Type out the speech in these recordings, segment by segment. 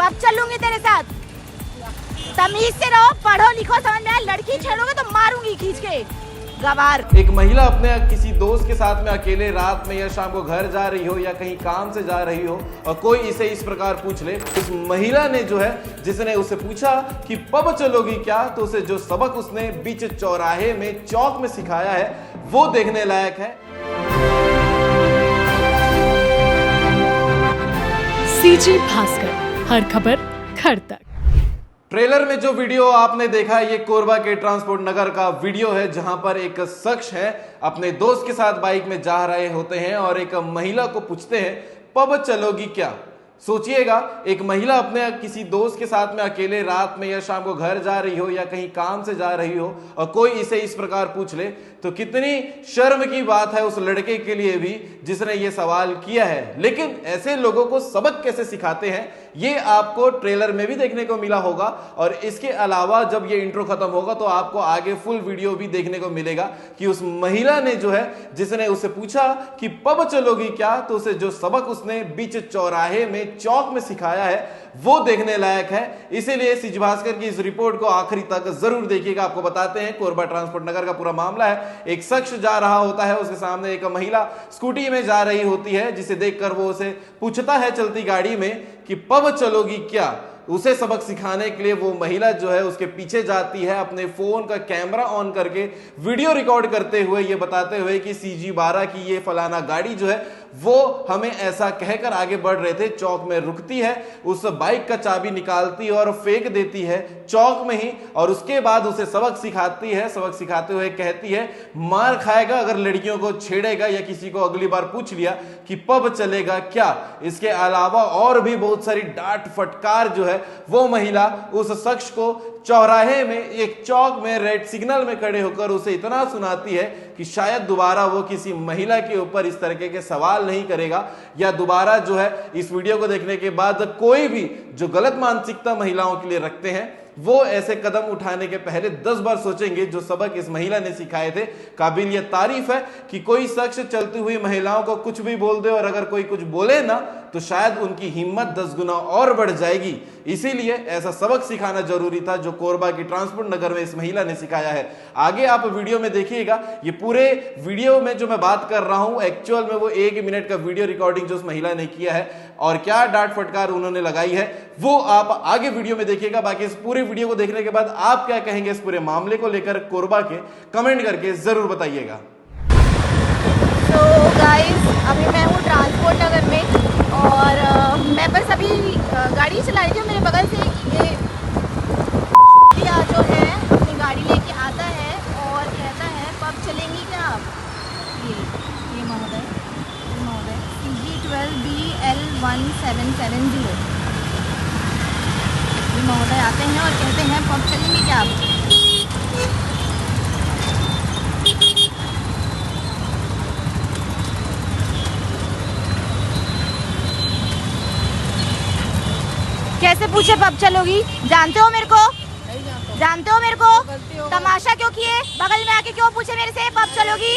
Pub चलूंगी तेरे साथ। तमीज से रहो, पढ़ो लिखो, समझ में आया। लड़की छेड़ोगे तो मारूंगी खींच के, गवार। एक महिला अपने किसी दोस्त के साथ में अकेले रात में या शाम को घर जा रही हो या कहीं काम से जा रही हो और कोई इसे इस प्रकार पूछ ले, उस महिला ने जो है जिसने उसे पूछा कि पब चलोगी क्या, तो उसे जो सबक उसने बीच चौराहे में चौक में सिखाया है वो देखने लायक है। सीजी भास्कर, हर खबर घर तक। ट्रेलर में जो वीडियो आपने देखा है ये कोरबा के ट्रांसपोर्ट नगर का वीडियो है, जहां पर एक शख्स है अपने दोस्त के साथ बाइक में जा रहे होते हैं और एक महिला को पूछते हैं पब चलोगी क्या। सोचिएगा, एक महिला अपने किसी दोस्त के साथ में अकेले रात में या शाम को घर जा रही हो या कहीं काम से जा रही हो और कोई इसे इस प्रकार पूछ ले तो कितनी शर्म की बात है उस लड़के के लिए भी जिसने ये सवाल किया है। लेकिन ऐसे लोगों को सबक कैसे सिखाते हैं ये आपको ट्रेलर में भी देखने को मिला होगा और इसके अलावा जब ये इंट्रो खत्म होगा तो आपको आगे फुल वीडियो भी देखने को मिलेगा कि उस महिला ने जो है जिसने उसे पूछा कि पब चलोगी क्या, तो उसे जो सबक उसने बीच चौराहे में चौक में सिखाया है वो देखने लायक है। इसीलिए सीजी भास्कर की इस रिपोर्ट को आखिरी तक जरूर देखिएगा। आपको बताते हैं कोरबा ट्रांसपोर्ट नगर का पूरा मामला है। एक शख्स जा रहा होता है, उसके सामने एक महिला स्कूटी में जा रही होती है, जिसे देखकर वो उसे पूछता है चलती गाड़ी में कि पब चलोगी क्या। उसे सबक सिखाने के लिए वो महिला जो है उसके पीछे जाती है, अपने फोन का कैमरा ऑन करके वीडियो रिकॉर्ड करते हुए ये बताते हुए कि CG12 की ये फलाना गाड़ी जो है वो हमें ऐसा कहकर आगे बढ़ रहे थे। चौक में रुकती है, उस बाइक का चाबी निकालती है और फेंक देती है चौक में ही, और उसके बाद उसे सबक सिखाती है। सबक सिखाते हुए कहती है मार खाएगा अगर लड़कियों को छेड़ेगा या किसी को अगली बार पूछ लिया कि पब चलेगा क्या। इसके अलावा और भी बहुत सारी डांट फटकार जो है वो महिला उस शख्स को चौराहे में एक चौक में रेड सिग्नल में खड़े होकर उसे इतना सुनाती है कि शायद दोबारा वो किसी महिला के ऊपर इस तरह के सवाल नहीं करेगा, या दोबारा जो है इस वीडियो को देखने के बाद कोई भी जो गलत मानसिकता महिलाओं के लिए रखते हैं वो ऐसे कदम उठाने के पहले 10 बार सोचेंगे। जो सबक इस महिला ने सिखाए थे काबिल ये तारीफ है कि कोई शख्स चलती हुई महिलाओं को कुछ भी बोल दे और अगर कोई कुछ बोले ना तो शायद उनकी हिम्मत 10 गुना और बढ़ जाएगी। इसीलिए ऐसा सबक सिखाना जरूरी था जो कोरबा की ट्रांसपोर्ट नगर में इस महिला ने सिखाया है। आगे आप वीडियो में देखिएगा, ये पूरे वीडियो में जो मैं बात कर रहा हूं एक्चुअल में वो 1 मिनट का वीडियो रिकॉर्डिंग जो उस महिला ने किया है और क्या डांट फटकार उन्होंने लगाई है वो आप आगे वीडियो में देखिएगा। बाकी इस पूरे वीडियो को देखने के बाद आप क्या कहेंगे इस पूरे मामले को लेकर कोरबा के, कमेंट करके जरूर बताइएगा। तो गाइस अभी मैं हूँ ट्रांसपोर्ट नगर में और मैं बस अभी गाड़ी चला रही थी। मेरे बगल से ये जो है अपनी गाड़ी लेके आता है और कहता है पब चलेंगी क्या आप। ये महोदय CG12BL1770 ये महोदय आते हैं और कहते हैं पब चलेंगी क्या आप। कैसे पूछे पब चलोगी, जानते हो मेरे को, जानते हो मेरे को, तमाशा क्यों किए, बगल में आके क्यों पूछे मेरे से पब चलोगी।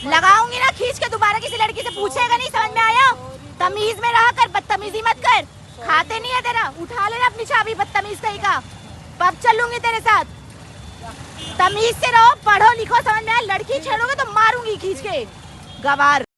लगाऊंगी ना खींच के, दोबारा किसी लड़की से पूछेगा नहीं, समझ में आया। तमीज में रहा कर, बदतमीजी मत कर, खाते नहीं है तेरा, उठा लेना अपनी चाबी बदतमीज कहीं का। पब चलूंगी तेरे साथ, तमीज से रहो, पढ़ो लिखो, समझ में आया। लड़की छेड़ोगे तो मारूंगी खींच के, गवार।